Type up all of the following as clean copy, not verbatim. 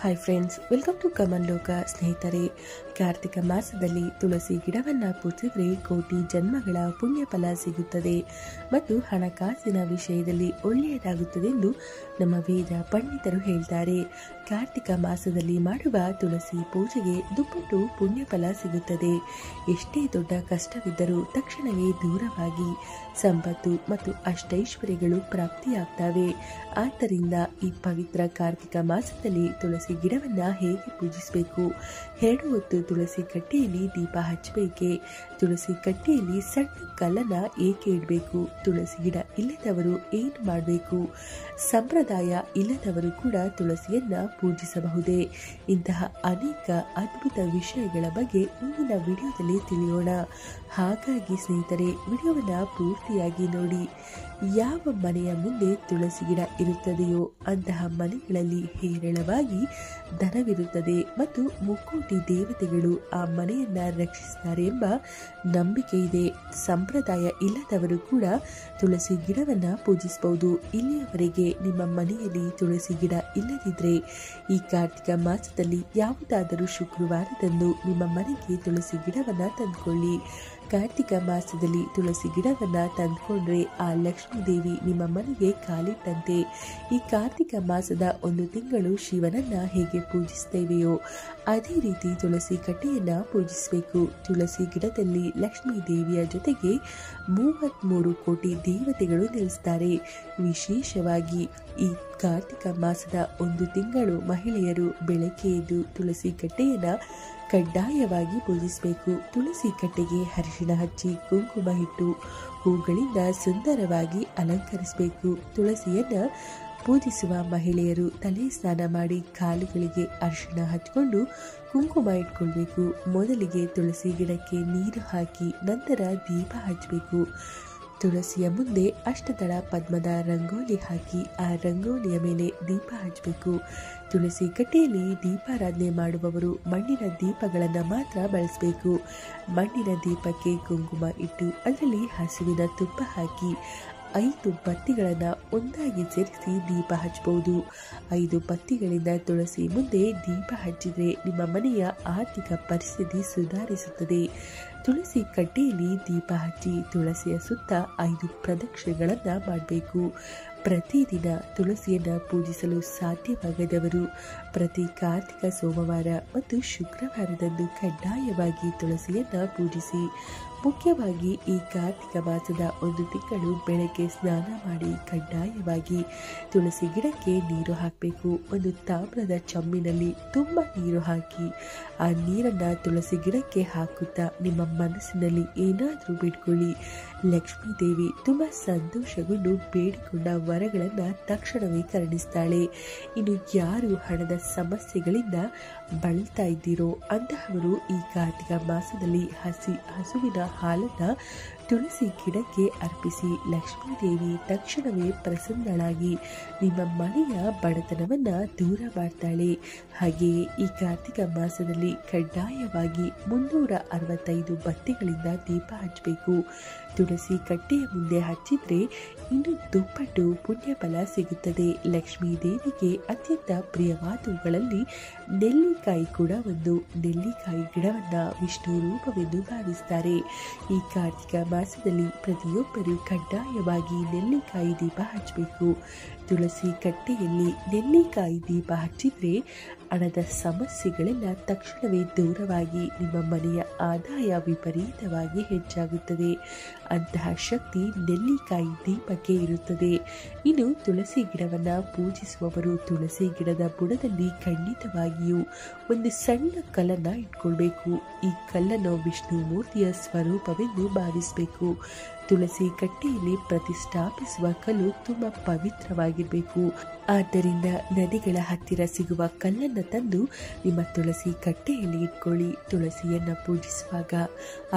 Hi friends, welcome to ಕಮನ್ ಲೋಕ. ಸ್ನೇಹಿತರೆ, ಕಾರ್ತಿಕ ಮಾಸದಲ್ಲಿ ತುಳಸಿ ಗಿಡವನ್ನು ಪೂಜಿಸಿದರೆ ಕೋಟಿ ಜನ್ಮಗಳ ಪುಣ್ಯ ಫಲ ಸಿಗುತ್ತದೆ ಮತ್ತು ಹಣಕಾಸಿನ ವಿಷಯದಲ್ಲಿ ಒಳ್ಳೆಯದಾಗುತ್ತದೆ ಎಂದು ನಮ್ಮ ವೇದ ಪಂಡಿತರು ಹೇಳ್ತಾರೆ. ಕಾರ್ತಿಕ ಮಾಸದಲ್ಲಿ ಮಾಡುವ ತುಳಸಿ ಪೂಜೆಗೆ ದುಪ್ಪಟ್ಟು ಪುಣ್ಯ ಫಲ ಸಿಗುತ್ತದೆ. ಎಷ್ಟೇ ದೊಡ್ಡ ಕಷ್ಟವಿದ್ದರೂ ತಕ್ಷಣವೇ ದೂರವಾಗಿ ಸಂಪತ್ತು ಮತ್ತು ಅಷ್ಟೈಶ್ವರ್ಯಗಳು ಪ್ರಾಪ್ತಿಯಾಗ್ತವೆ. ಆದ್ದರಿಂದ ಈ ಪವಿತ್ರ ಕಾರ್ತಿಕ ಮಾಸದಲ್ಲಿ ತುಳಸಿ ಗಿಡವನ್ನ ಹೇಗೆ ಪೂಜಿಸಬೇಕು? 2 ಹೊತ್ತು ತುಳಸಿ ಕಟ್ಟೆಯಲ್ಲಿ ದೀಪ ಹಚ್ಚಬೇಕೆ? ತುಳಸಿ ಕಟ್ಟೆಯಲ್ಲಿ ಸಣ್ಣ ಕಲ್ಲನ್ನ ಏಕೆ ಇಡಬೇಕು? ತುಳಸಿ ಗಿಡ ಇಲ್ಲದವರು ಏನು ಮಾಡಬೇಕು? ಸಂಪ್ರದಾಯ ಇಲ್ಲದವರು ಕೂಡ ತುಳಸಿಯನ್ನ ಪೂಜಿಸಬಹುದೇ? ಇಂತಹ ಅನೇಕ ಅದ್ಭುತ ವಿಷಯಗಳ ಬಗ್ಗೆ ಇಂದಿನ ವಿಡಿಯೋದಲ್ಲಿ ತಿಳಿಯೋಣ. ಹಾಗಾಗಿ ಸ್ನೇಹಿತರೆ, ವಿಡಿಯೋವನ್ನ ಪೂರ್ತಿಯಾಗಿ ನೋಡಿ. ಯಾವ ಮನೆಯ ಮುಂದೆ ತುಳಸಿ ಗಿಡ ಇರುತ್ತದೆಯೋ ಅಂತಹ ಮನೆಗಳಲ್ಲಿ ಹೇರಳವಾಗಿ ಧನವಿರುತ್ತದೆ ಮತ್ತು ಮುಕ್ಕೋಟಿ ದೇವತೆಗಳು ಆ ಮನೆಯನ್ನ ರಕ್ಷಿಸುತ್ತಾರೆ ಎಂಬ ನಂಬಿಕೆ ಇದೆ. ಸಂಪ್ರದಾಯ ಇಲ್ಲದವರು ಕೂಡ ತುಳಸಿ ಗಿಡವನ್ನ ಪೂಜಿಸಬಹುದು. ಇಲ್ಲಿಯವರೆಗೆ ನಿಮ್ಮ ಮನೆಯಲ್ಲಿ ತುಳಸಿ ಗಿಡ ಇಲ್ಲದಿದ್ರೆ ಈ ಕಾರ್ತಿಕ ಮಾಸದಲ್ಲಿ ಯಾವುದಾದರೂ ಶುಕ್ರವಾರದಂದು ನಿಮ್ಮ ಮನೆಗೆ ತುಳಸಿ ಗಿಡವನ್ನ ತಂದುಕೊಳ್ಳಿ. ಕಾರ್ತಿಕ ಮಾಸದಲ್ಲಿ ತುಳಸಿ ಗಿಡವನ್ನ ತಂದುಕೊಂಡ್ರೆ ಆ ಲಕ್ಷ್ಮೀ ದೇವಿ ನಿಮ್ಮ ಮನೆಗೆ ಕಾಲಿಟ್ಟಂತೆ. ಈ ಕಾರ್ತಿಕ ಮಾಸದ 1 ತಿಂಗಳು ಶಿವನನ್ನ ಹೇಗೆ ಪೂಜಿಸ್ತೇವೆಯೋ ಅದೇ ರೀತಿ ತುಳಸಿ ಕಟ್ಟೆಯನ್ನ ಪೂಜಿಸಬೇಕು. ತುಳಸಿ ಗಿಡದಲ್ಲಿ ಲಕ್ಷ್ಮೀ ದೇವಿಯ ಜೊತೆಗೆ 33 ಕೋಟಿ ದೇವತೆಗಳು ನೆಲೆಸ್ತಾರೆ. ವಿಶೇಷವಾಗಿ ಈ ಕಾರ್ತಿಕ ಮಾಸದ 1 ತಿಂಗಳು ಮಹಿಳೆಯರು ಬೆಳಗ್ಗೆ ಎದ್ದು ತುಳಸಿ ಕಟ್ಟೆಯನ್ನ ಕಡ್ಡಾಯವಾಗಿ ಪೂಜಿಸಬೇಕು. ತುಳಸಿ ಕಟ್ಟೆಗೆ ಅರಿಶಿಣ ಹಚ್ಚಿ ಕುಂಕುಮ ಇಟ್ಟು ಹೂಗಳಿಂದ ಸುಂದರವಾಗಿ ಅಲಂಕರಿಸಬೇಕು. ತುಳಸಿಯನ್ನ ಪೂಜಿಸುವ ಮಹಿಳೆಯರು ತಲೆ ಸ್ನಾನ ಮಾಡಿ ಕಾಲುಗಳಿಗೆ ಅರಿಶಿಣ ಹಚ್ಚಿಕೊಂಡು ಕುಂಕುಮ ಇಟ್ಕೊಳ್ಬೇಕು. ಮೊದಲಿಗೆ ತುಳಸಿ ಗಿಡಕ್ಕೆ ನೀರು ಹಾಕಿ ನಂತರ ದೀಪ ಹಚ್ಚಬೇಕು. ತುಳಸಿಯ ಮುಂದೆ ಅಷ್ಟದಳ ಪದ್ಮದ ರಂಗೋಲಿ ಹಾಕಿ ಆ ರಂಗೋಲಿಯ ಮೇಲೆ ದೀಪ ಹಚ್ಚಬೇಕು. ತುಳಸಿ ಕಟ್ಟೆಯಲ್ಲಿ ದೀಪಾರಾಧನೆ ಮಾಡುವವರು ಮಣ್ಣಿನ ದೀಪಗಳನ್ನು ಮಾತ್ರ ಬಳಸಬೇಕು. ಮಣ್ಣಿನ ದೀಪಕ್ಕೆ ಕುಂಕುಮ ಇಟ್ಟು ಅದರಲ್ಲಿ ಹಸುವಿನ ತುಪ್ಪ ಹಾಕಿ 5 ಬತ್ತಿಗಳನ್ನು ಒಂದಾಗಿ ಸೇರಿಸಿ ದೀಪ ಹಚ್ಚಬಹುದು. 5 ಬತ್ತಿಗಳಿಂದ ತುಳಸಿ ಮುಂದೆ ದೀಪ ಹಚ್ಚಿದರೆ ನಿಮ್ಮ ಮನೆಯ ಆರ್ಥಿಕ ಪರಿಸ್ಥಿತಿ ಸುಧಾರಿಸುತ್ತದೆ. ತುಳಸಿ ಕಟ್ಟೆಯಲ್ಲಿ ದೀಪ ಹಚ್ಚಿ ತುಳಸಿಯ ಸುತ್ತ 5 ಪ್ರದಕ್ಷಿಣೆಗಳನ್ನು ಮಾಡಬೇಕು. ಪ್ರತಿದಿನ ತುಳಸಿಯನ್ನು ಪೂಜಿಸಲು ಸಾಧ್ಯವಾಗದವರು ಪ್ರತಿ ಕಾರ್ತಿಕ ಸೋಮವಾರ ಮತ್ತು ಶುಕ್ರವಾರದಂದು ಕಡ್ಡಾಯವಾಗಿ ತುಳಸಿಯನ್ನು ಪೂಜಿಸಿ. ಮುಖ್ಯವಾಗಿ ಈ ಕಾರ್ತಿಕ ಮಾಸದ 1 ತಿಂಗಳು ಬೆಳಗ್ಗೆ ಸ್ನಾನ ಮಾಡಿ ಕಡ್ಡಾಯವಾಗಿ ತುಳಸಿ ಗಿಡಕ್ಕೆ ನೀರು ಹಾಕಬೇಕು. ಒಂದು ತಾಮ್ರದ ಚಮ್ಮಿನಲ್ಲಿ ತುಂಬ ನೀರು ಹಾಕಿ ಆ ನೀರನ್ನ ತುಳಸಿ ಗಿಡಕ್ಕೆ ಹಾಕುತ್ತಾ ನಿಮ್ಮ ಮನಸ್ಸಿನಲ್ಲಿ ಏನಾದರೂ ಬೇಡಿಕೊಳ್ಳಿ. ಲಕ್ಷ್ಮೀ ದೇವಿ ತುಂಬ ಸಂತೋಷಗೊಂಡು ಬೇಡಿಕೊಂಡ ವರಗಳನ್ನ ತಕ್ಷಣವೇ ಕರುಣಿಸ್ತಾಳೆ. ಇನ್ನು ಯಾರು ಹಣದ ಸಮಸ್ಯೆಗಳಿಂದ ಬಳಲ್ತಾ ಇದ್ದೀರೋ ಅಂತಹವರು ಈ ಕಾರ್ತಿಕ ಮಾಸದಲ್ಲಿ ಹಸುವಿನ ಹಾಲನ್ನ ತುಳಸಿ ಗಿಡಕ್ಕೆ ಅರ್ಪಿಸಿ. ಲಕ್ಷ್ಮೀ ದೇವಿ ತಕ್ಷಣವೇ ಪ್ರಸನ್ನಳಾಗಿ ನಿಮ್ಮ ಮನೆಯ ಬಡತನವನ್ನ ದೂರ ಮಾಡ್ತಾಳೆ. ಹಾಗೆಯೇ ಈ ಕಾರ್ತಿಕ ಮಾಸದಲ್ಲಿ ಕಡ್ಡಾಯವಾಗಿ 365 ಬತ್ತಿಗಳಿಂದ ದೀಪ ಹಚ್ಚಬೇಕು. ತುಳಸಿ ಕಟ್ಟೆಯ ಮುಂದೆ ಹಚ್ಚಿದ್ರೆ ಇನ್ನು ದುಪ್ಪಟ್ಟು ಪುಣ್ಯ ಫಲ ಸಿಗುತ್ತದೆ. ಲಕ್ಷ್ಮೀ ದೇವಿಗೆ ಅತ್ಯಂತ ಪ್ರಿಯವಾದವುಗಳಲ್ಲಿ ನೆಲ್ಲಿಕಾಯಿ ಕೂಡ ಒಂದು. ನೆಲ್ಲಿಕಾಯಿ ಗಿಡವನ್ನ ವಿಷ್ಣು ರೂಪವೆಂದು ಭಾವಿಸ್ತಾರೆ. ಈ ಕಾರ್ತಿಕ ಮಾಸದಲ್ಲಿ ಪ್ರತಿಯೊಬ್ಬರು ಕಡ್ಡಾಯವಾಗಿ ನೆಲ್ಲಿಕಾಯಿ ದೀಪ ಹಚ್ಚಬೇಕು. ತುಳಸಿ ಕಟ್ಟೆಯಲ್ಲಿ ನೆಲ್ಲಿಕಾಯಿ ದೀಪ ಹಚ್ಚಿದ್ರೆ ಹಣದ ಸಮಸ್ಯೆಗಳೆಲ್ಲ ತಕ್ಷಣವೇ ದೂರವಾಗಿ ನಿಮ್ಮ ಮನೆಯ ಆದಾಯ ವಿಪರೀತವಾಗಿ ಹೆಚ್ಚಾಗುತ್ತದೆ. ಅಂತಹ ಶಕ್ತಿ ನೆಲ್ಲಿಕಾಯಿ ದೀಪಕ್ಕೆ ಇರುತ್ತದೆ. ಇನ್ನು ತುಳಸಿ ಗಿಡವನ್ನ ಪೂಜಿಸುವವರು ತುಳಸಿ ಗಿಡದ ಬುಡದಲ್ಲಿ ಖಂಡಿತವಾಗಿಯೂ ಒಂದು ಸಣ್ಣ ಕಲ್ಲನ್ನ ಇಟ್ಕೊಳ್ಬೇಕು. ಈ ಕಲ್ಲನ್ನು ವಿಷ್ಣು ಮೂರ್ತಿಯ ಸ್ವರೂಪವೆಂದು ಭಾವಿಸಬೇಕು. ತುಳಸಿ ಕಟ್ಟೆಯಲ್ಲಿ ಪ್ರತಿಷ್ಠಾಪಿಸುವ ಕಲ್ಲು ತುಂಬಾ ಪವಿತ್ರವಾಗಿರಬೇಕು. ಆದ್ದರಿಂದ ನದಿಗಳ ಹತ್ತಿರ ಸಿಗುವ ಕಲ್ಲನ್ನು ತಂದು ನಿಮ್ಮ ತುಳಸಿ ಕಟ್ಟೆಯಲ್ಲಿ ಇಟ್ಕೊಳ್ಳಿ. ತುಳಸಿಯನ್ನ ಪೂಜಿಸುವಾಗ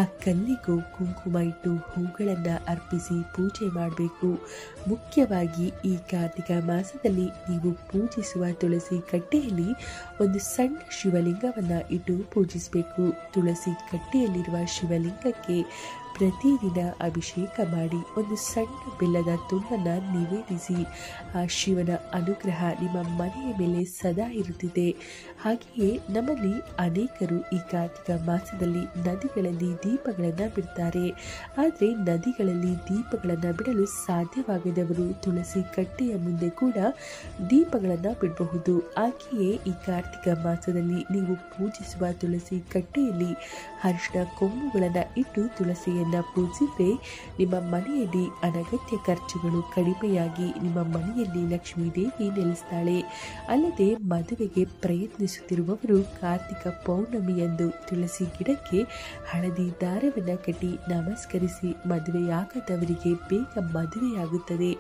ಆ ಕಲ್ಲಿಗೂ ಕುಂಕುಮ ಇಟ್ಟು ಹೂಗಳನ್ನು ಅರ್ಪಿಸಿ ಪೂಜೆ ಮಾಡಬೇಕು. ಮುಖ್ಯವಾಗಿ ಈ ಕಾರ್ತಿಕ ಮಾಸದಲ್ಲಿ ನೀವು ಪೂಜಿಸುವ ತುಳಸಿ ಕಟ್ಟೆಯಲ್ಲಿ ಒಂದು ಸಣ್ಣ ಶಿವಲಿಂಗವನ್ನ ಇಟ್ಟು ಪೂಜಿಸಬೇಕು. ತುಳಸಿ ಕಟ್ಟೆಯಲ್ಲಿರುವ ಶಿವಲಿಂಗಕ್ಕೆ ಪ್ರತಿದಿನ ಅಭಿಷೇಕ ಮಾಡಿ ಒಂದು ಸಣ್ಣ ಬೆಲ್ಲದ ತುಂಡನ್ನು ನಿವೇದಿಸಿ ಆ ಶಿವನ ಅನುಗ್ರಹ ನಿಮ್ಮ ಮನೆಯ ಮೇಲೆ ಸದಾ ಇರುತ್ತಿದೆ. ಹಾಗೆಯೇ ನಮ್ಮಲ್ಲಿ ಅನೇಕರು ಈ ಕಾರ್ತಿಕ ಮಾಸದಲ್ಲಿ ನದಿಗಳಲ್ಲಿ ದೀಪಗಳನ್ನು ಬಿಡ್ತಾರೆ. ಆದರೆ ನದಿಗಳಲ್ಲಿ ದೀಪಗಳನ್ನು ಬಿಡಲು ಸಾಧ್ಯವಾಗದವರು ತುಳಸಿ ಕಟ್ಟೆಯ ಮುಂದೆ ಕೂಡ ದೀಪಗಳನ್ನು ಬಿಡಬಹುದು. ಹಾಗೆಯೇ ಈ ಕಾರ್ತಿಕ ಮಾಸದಲ್ಲಿ ನೀವು ಪೂಜಿಸುವ ತುಳಸಿ ಕಟ್ಟೆಯಲ್ಲಿ ಅರಿಶಿನ ಕೊಂಬುಗಳನ್ನು ಇಟ್ಟು ತುಳಸಿಯನ್ನ ಪೂಜಿಸಿದರೆ ನಿಮ್ಮ ಮನೆಯಲ್ಲಿ ಅನಗತ್ಯ ಖರ್ಚುಗಳು ಕಡಿಮೆಯಾಗಿ ನಿಮ್ಮ ಮನೆಯಲ್ಲಿ ಲಕ್ಷ್ಮೀ ದೇವಿ ನೆಲೆಸ್ತಾಳೆ. ಅಲ್ಲದೆ ಮದುವೆಗೆ ಪ್ರಯತ್ನಿಸುತ್ತಿರುವವರು ಕಾರ್ತಿಕ ಪೌರ್ಣಮಿಯಂದು ತುಳಸಿ ಗಿಡಕ್ಕೆ ಹಳದಿ ದಾರವನ್ನು ಕಟ್ಟಿ ನಮಸ್ಕರಿಸಿ ಮದುವೆಯಾಗದವರಿಗೆ ಬೇಗ ಮದುವೆಯಾಗುತ್ತದೆ.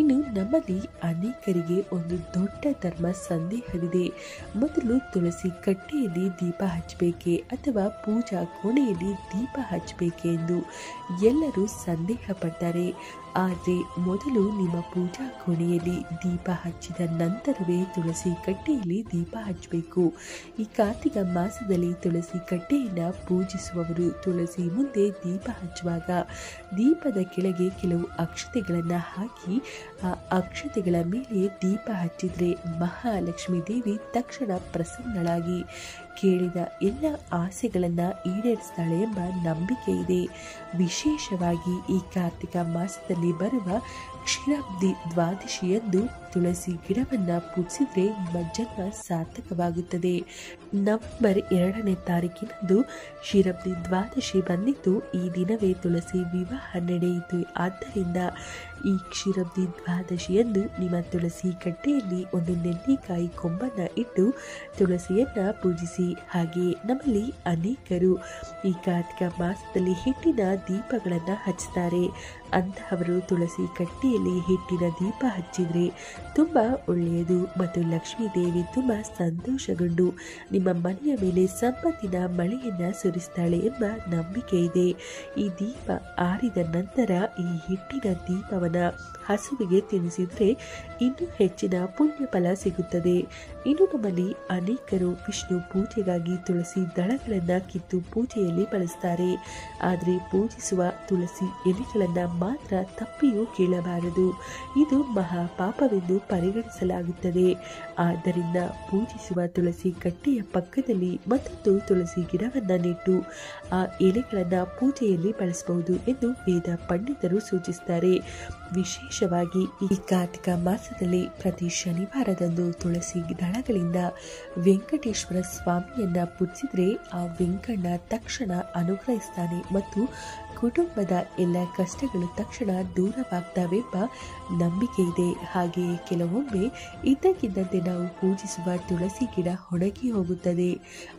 ಇನ್ನು ನಮ್ಮಲ್ಲಿ ಅನೇಕರಿಗೆ ಒಂದು ದೊಡ್ಡ ಧರ್ಮ ಸಂದೇಹವಿದೆ. ಮೊದಲು ತುಳಸಿ ಕಟ್ಟೆಯಲ್ಲಿ ದೀಪ ಹಚ್ಚಬೇಕೆ ಅಥವಾ ಪೂಜಾ ಕೋಣೆಯಲ್ಲಿ ದೀಪ ಹಚ್ಚಬೇಕೆ ಎಂದು ಎಲ್ಲರೂ ಸಂದೇಹ ಪಡ್ತಾರೆ. ಆದರೆ ಮೊದಲು ನಿಮ್ಮ ಪೂಜಾ ಕೋಣೆಯಲ್ಲಿ ದೀಪ ಹಚ್ಚಿದ ನಂತರವೇ ತುಳಸಿ ಕಟ್ಟೆಯಲ್ಲಿ ದೀಪ ಹಚ್ಚಬೇಕು. ಈ ಕಾರ್ತಿಕ ಮಾಸದಲ್ಲಿ ತುಳಸಿ ಕಟ್ಟೆಯನ್ನು ಪೂಜಿಸುವವರು ತುಳಸಿ ಮುಂದೆ ದೀಪ ಹಚ್ಚುವಾಗ ದೀಪದ ಕೆಳಗೆ ಕೆಲವು ಅಕ್ಷತೆಗಳನ್ನು ಹಾಕಿ ಆ ಅಕ್ಷತೆಗಳ ಮೇಲೆ ದೀಪ ಹಚ್ಚಿದರೆ ಮಹಾಲಕ್ಷ್ಮೀ ದೇವಿ ತಕ್ಷಣ ಪ್ರಸನ್ನಳಾಗಿ ಕೇಳಿದ ಎಲ್ಲ ಆಸೆಗಳನ್ನು ಈಡೇರಿಸ್ತಾಳೆ ಎಂಬ ನಂಬಿಕೆ ಇದೆ. ವಿಶೇಷವಾಗಿ ಈ ಕಾರ್ತಿಕ ಮಾಸದಲ್ಲಿ ಬರುವ ಕ್ಷೀರಾಬ್ದಿ ದ್ವಾದಶಿಯಂದು ತುಳಸಿ ಗಿಡವನ್ನು ಪೂಜಿಸಿದರೆ ನಿಮ್ಮ ಜನ್ಮ ಸಾರ್ಥಕವಾಗುತ್ತದೆ. ನವೆಂಬರ್ 2ನೇ ತಾರೀಕಿನಂದು ಕ್ಷೀರಾಬ್ದಿ ದ್ವಾದಶಿ ಬಂದಿದ್ದು ಈ ದಿನವೇ ತುಳಸಿ ವಿವಾಹ ನಡೆಯಿತು. ಆದ್ದರಿಂದ ಈ ಕ್ಷೀರಾಬ್ದಿ ದ್ವಾದಶಿಯಂದು ನಿಮ್ಮ ತುಳಸಿ ಕಟ್ಟೆಯಲ್ಲಿ ಒಂದು ನೆಲ್ಲಿಕಾಯಿ ಕೊಂಬನ್ನು ಇಟ್ಟು ತುಳಸಿಯನ್ನ ಪೂಜಿಸಿ. ಹಾಗೆಯೇ ನಮ್ಮಲ್ಲಿ ಅನೇಕರು ಈ ಕಾರ್ತಿಕ ಮಾಸದಲ್ಲಿ ಹಿಟ್ಟಿನ ದೀಪಗಳನ್ನು ಹಚ್ಚುತ್ತಾರೆ. ಅಂತಹವರು ತುಳಸಿ ಕಟ್ಟೆಯಲ್ಲಿ ಹಿಟ್ಟಿನ ದೀಪ ಹಚ್ಚಿದರೆ ತುಂಬ ಒಳ್ಳೆಯದು ಮತ್ತು ಲಕ್ಷ್ಮೀ ದೇವಿ ತುಂಬ ಸಂತೋಷಗೊಂಡು ನಿಮ್ಮ ಮನೆಯ ಮೇಲೆ ಸಂಪತ್ತಿನ ಮಳೆಯನ್ನು ಸುರಿಸ್ತಾಳೆ ಎಂಬ ನಂಬಿಕೆ ಇದೆ. ಈ ದೀಪ ಆರಿದ ನಂತರ ಈ ಹಿಟ್ಟಿನ ದೀಪವನ್ನು ಹಸುವಿಗೆ ತಿನ್ನಿಸಿದರೆ ಇನ್ನೂ ಹೆಚ್ಚಿನ ಪುಣ್ಯ ಫಲ ಸಿಗುತ್ತದೆ. ಇನ್ನು ನಮ್ಮಲ್ಲಿ ಅನೇಕರು ವಿಷ್ಣು ಪೂಜೆಗಾಗಿ ತುಳಸಿ ದಳಗಳನ್ನು ಕಿತ್ತು ಪೂಜೆಯಲ್ಲಿ ಬಳಸ್ತಾರೆ. ಆದರೆ ಪೂಜಿಸುವ ತುಳಸಿ ಎಲೆಗಳನ್ನು ಮಾತ್ರ ತಪ್ಪಿಯೂ ಕೀಳಬಾರದು. ಇದು ಮಹಾಪಾಪವೆಂದು ಪರಿಗಣಿಸಲಾಗುತ್ತದೆ. ಆದ್ದರಿಂದ ಪೂಜಿಸುವ ತುಳಸಿ ಕಟ್ಟೆಯ ಪಕ್ಕದಲ್ಲಿ ಮತ್ತೊಂದು ತುಳಸಿ ಗಿಡವನ್ನು ನೆಟ್ಟು ಆ ಎಲೆಗಳನ್ನು ಪೂಜೆಯಲ್ಲಿ ಬಳಸಬಹುದು ಎಂದು ವೇದ ಪಂಡಿತರು ಸೂಚಿಸುತ್ತಾರೆ. ವಿಶೇಷವಾಗಿ ಈ ಕಾರ್ತಿಕ ಮಾಸದಲ್ಲಿ ಪ್ರತಿ ಶನಿವಾರದಂದು ತುಳಸಿ ದಳಗಳಿಂದ ವೆಂಕಟೇಶ್ವರ ಸ್ವಾಮಿಯನ್ನ ಪೂಜಿಸಿದರೆ ಆ ವೆಂಕಣ್ಣ ತಕ್ಷಣ ಅನುಗ್ರಹಿಸ್ತಾನೆ ಮತ್ತು ಕುಟುಂಬದ ಎಲ್ಲ ಕಷ್ಟಗಳು ತಕ್ಷಣ ದೂರವಾಗ್ತವೆಂಬ ನಂಬಿಕೆ ಇದೆ. ಹಾಗೆಯೇ ಕೆಲವೊಮ್ಮೆ ಇದ್ದಕ್ಕಿದ್ದಂತೆ ನಾವು ಪೂಜಿಸುವ ತುಳಸಿ ಗಿಡ ಒಣಗಿ ಹೋಗುತ್ತದೆ.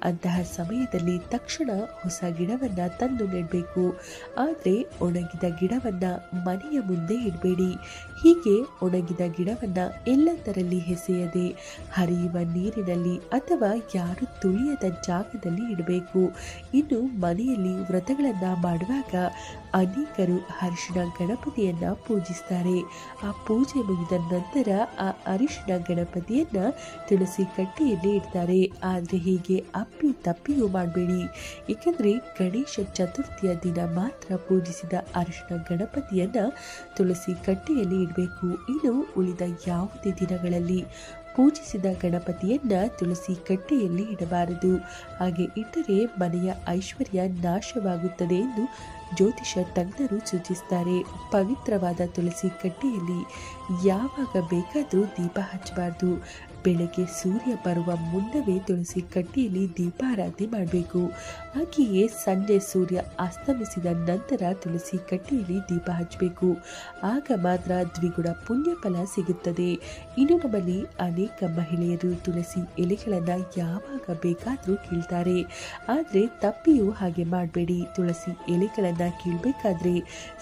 ಅಂತಹ ಸಮಯದಲ್ಲಿ ತಕ್ಷಣ ಹೊಸ ಗಿಡವನ್ನು ತಂದು ನೆಡಬೇಕು. ಆದರೆ ಒಣಗಿದ ಗಿಡವನ್ನು ಮನೆಯ ಮುಂದೆ ಇಡಬೇಡಿ. ಹೀಗೆ ಒಣಗಿದ ಗಿಡವನ್ನು ಎಲ್ಲದರಲ್ಲಿ ಎಸೆಯದೆ ಹರಿಯುವ ನೀರಿನಲ್ಲಿ ಅಥವಾ ಯಾರು ತುಳಿಯದ ಜಾಗದಲ್ಲಿ ಇಡಬೇಕು. ಇನ್ನು ಮನೆಯಲ್ಲಿ ವ್ರತಗಳನ್ನು ಮಾಡುವಾಗ ಅನೇಕರು ಅರಿಶಿನ ಗಣಪತಿಯನ್ನ ಪೂಜಿಸ್ತಾರೆ. ಆ ಪೂಜೆ ಮುಗಿದ ನಂತರ ಆ ಅರಿಶಿನ ಗಣಪತಿಯನ್ನ ತುಳಸಿ ಕಟ್ಟೆಯಲ್ಲಿ ಇಡ್ತಾರೆ. ಆದರೆ ಹೀಗೆ ಅಪ್ಪಿ ತಪ್ಪಿಯೂ ಮಾಡಬೇಡಿ. ಏಕೆಂದರೆ ಗಣೇಶ ಚತುರ್ಥಿಯ ದಿನ ಮಾತ್ರ ಪೂಜಿಸಿದ ಅರಿಶಿನ ಗಣಪತಿಯನ್ನ ತುಳಸಿ ಕಟ್ಟೆಯಲ್ಲಿ ಇಡಬೇಕು. ಇನ್ನು ಉಳಿದ ಯಾವುದೇ ದಿನಗಳಲ್ಲಿ ಪೂಜಿಸಿದ ಗಣಪತಿಯನ್ನ ತುಳಸಿ ಕಟ್ಟೆಯಲ್ಲಿ ಇಡಬಾರದು. ಹಾಗೆ ಇಟ್ಟರೆ ಮನೆಯ ಐಶ್ವರ್ಯ ನಾಶವಾಗುತ್ತದೆ ಎಂದು ಜ್ಯೋತಿಷ ತಜ್ಞರು ಸೂಚಿಸುತ್ತಾರೆ. ಪವಿತ್ರವಾದ ತುಳಸಿ ಕಟ್ಟೆಯಲ್ಲಿ ಯಾವಾಗ ಬೇಕಾದರೂ ದೀಪ ಹಚ್ಚಬಾರದು. ಬೆಳಗ್ಗೆ ಸೂರ್ಯ ಬರುವ ಮುನ್ನವೇ ತುಳಸಿ ಕಟ್ಟೆಯಲ್ಲಿ ದೀಪಾರಾಧನೆ ಮಾಡಬೇಕು. ಹಾಗೆಯೇ ಸಂಜೆ ಸೂರ್ಯ ಅಸ್ತಮಿಸಿದ ನಂತರ ತುಳಸಿ ಕಟ್ಟೆಯಲ್ಲಿ ದೀಪ ಹಚ್ಚಬೇಕು. ಆಗ ಮಾತ್ರ ದ್ವಿಗುಣ ಪುಣ್ಯ ಫಲ ಸಿಗುತ್ತದೆ. ಇನ್ನು ನಮ್ಮಲ್ಲಿ ಅನೇಕ ಮಹಿಳೆಯರು ತುಳಸಿ ಎಲೆಗಳನ್ನು ಯಾವಾಗ ಬೇಕಾದರೂ ಕೀಳ್ತಾರೆ. ಆದರೆ ತಪ್ಪಿಯೂ ಹಾಗೆ ಮಾಡಬೇಡಿ. ತುಳಸಿ ಎಲೆಗಳನ್ನು ಕೀಳಬೇಕಾದ್ರೆ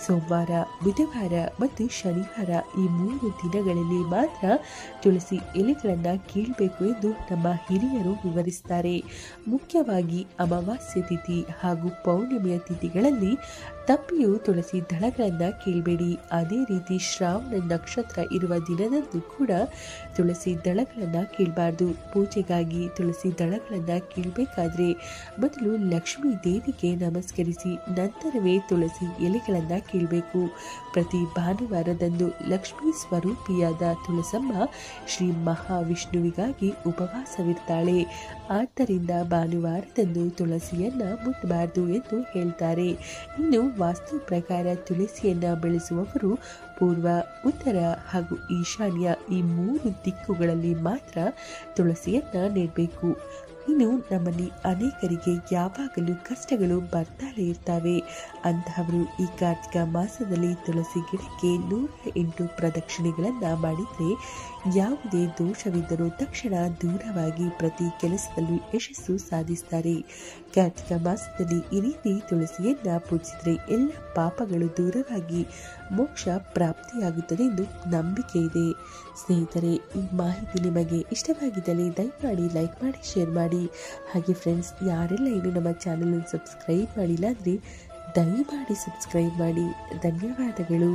ಸೋಮವಾರ, ಬುಧವಾರ ಮತ್ತು ಶನಿವಾರ ಈ 3 ದಿನಗಳಲ್ಲಿ ಮಾತ್ರ ತುಳಸಿ ಎಲೆಗಳನ್ನು ಕೀಳಬೇಕು ಎಂದು ನಮ್ಮ ಹಿರಿಯರು ವಿವರಿಸುತ್ತಾರೆ. ಮುಖ್ಯವಾಗಿ ಅಮಾವಾಸ್ಯ ತಿಥಿ ಹಾಗೂ ಪೌರ್ಣಿಮೆಯ ತಿಥಿಗಳಲ್ಲಿ ತಪ್ಪಿಯೂ ತುಳಸಿ ದಳಗಳನ್ನು ಕೀಳಬೇಡಿ. ಅದೇ ರೀತಿ ಶ್ರಾವಣ ನಕ್ಷತ್ರ ಇರುವ ದಿನದಂದು ಕೂಡ ತುಳಸಿ ದಳಗಳನ್ನು ಕೀಳಬಾರ್ದು. ಪೂಜೆಗಾಗಿ ತುಳಸಿ ದಳಗಳನ್ನು ಕೀಳಬೇಕಾದ್ರೆ ಮೊದಲು ಲಕ್ಷ್ಮೀ ದೇವಿಗೆ ನಮಸ್ಕರಿಸಿ ನಂತರವೇ ತುಳಸಿ ಎಲೆಗಳನ್ನು ಕೀಳಬೇಕು. ಪ್ರತಿ ಭಾನುವಾರದಂದು ಲಕ್ಷ್ಮೀ ಸ್ವರೂಪಿಯಾದ ತುಳಸಮ್ಮ ಶ್ರೀ ಮಹಾವಿಷ್ಣುವಿಗಾಗಿ ಉಪವಾಸವಿರ್ತಾಳೆ. ಆದ್ದರಿಂದ ಭಾನುವಾರದಂದು ತುಳಸಿಯನ್ನ ಮುಟ್ಟಬಾರದು ಎಂದು ಹೇಳ್ತಾರೆ. ಇನ್ನು ವಾಸ್ತು ಪ್ರಕಾರ ತುಳಸಿಯನ್ನ ಬೆಳೆಸುವವರು ಪೂರ್ವ, ಉತ್ತರ ಹಾಗೂ ಈಶಾನ್ಯ ಈ 3 ದಿಕ್ಕುಗಳಲ್ಲಿ ಮಾತ್ರ ತುಳಸಿಯನ್ನ ನೆಡಬೇಕು. ಇನ್ನು ನಮ್ಮಲ್ಲಿ ಅನೇಕರಿಗೆ ಯಾವಾಗಲೂ ಕಷ್ಟಗಳು ಬರ್ತಾನೆ ಇರ್ತವೆ. ಅಂತಹವರು ಈ ಕಾರ್ತಿಕ ಮಾಸದಲ್ಲಿ ತುಳಸಿ ಗಿಡಕ್ಕೆ 108 ಪ್ರದಕ್ಷಿಣೆಗಳನ್ನು ಮಾಡಿದರೆ ಯಾವುದೇ ದೋಷವಿದ್ದರೂ ತಕ್ಷಣ ದೂರವಾಗಿ ಪ್ರತಿ ಕೆಲಸದಲ್ಲೂ ಯಶಸ್ಸು ಸಾಧಿಸ್ತಾರೆ. ಕಾರ್ತಿಕ ಮಾಸದಲ್ಲಿ ಈ ರೀತಿ ತುಳಸಿಯನ್ನ ಪೂಜಿಸಿದರೆ ಎಲ್ಲ ಪಾಪಗಳು ದೂರವಾಗಿ ಮೋಕ್ಷ ಪ್ರಾಪ್ತಿಯಾಗುತ್ತದೆ ಎಂದು ನಂಬಿಕೆ ಇದೆ. ಸ್ನೇಹಿತರೆ, ಈ ಮಾಹಿತಿ ನಿಮಗೆ ಇಷ್ಟವಾಗಿದ್ದಲ್ಲಿ ದಯಮಾಡಿ ಲೈಕ್ ಮಾಡಿ, ಶೇರ್ ಮಾಡಿ. ಹಾಗೆ ಫ್ರೆಂಡ್ಸ್, ಯಾರೆಲ್ಲ ಇನ್ನು ನಮ್ಮ ಚಾನಲ್ ಸಬ್ಸ್ಕ್ರೈಬ್ ಮಾಡಿಲ್ಲ ಅಂದರೆ ದಯಮಾಡಿ ಸಬ್ಸ್ಕ್ರೈಬ್ ಮಾಡಿ. ಧನ್ಯವಾದಗಳು.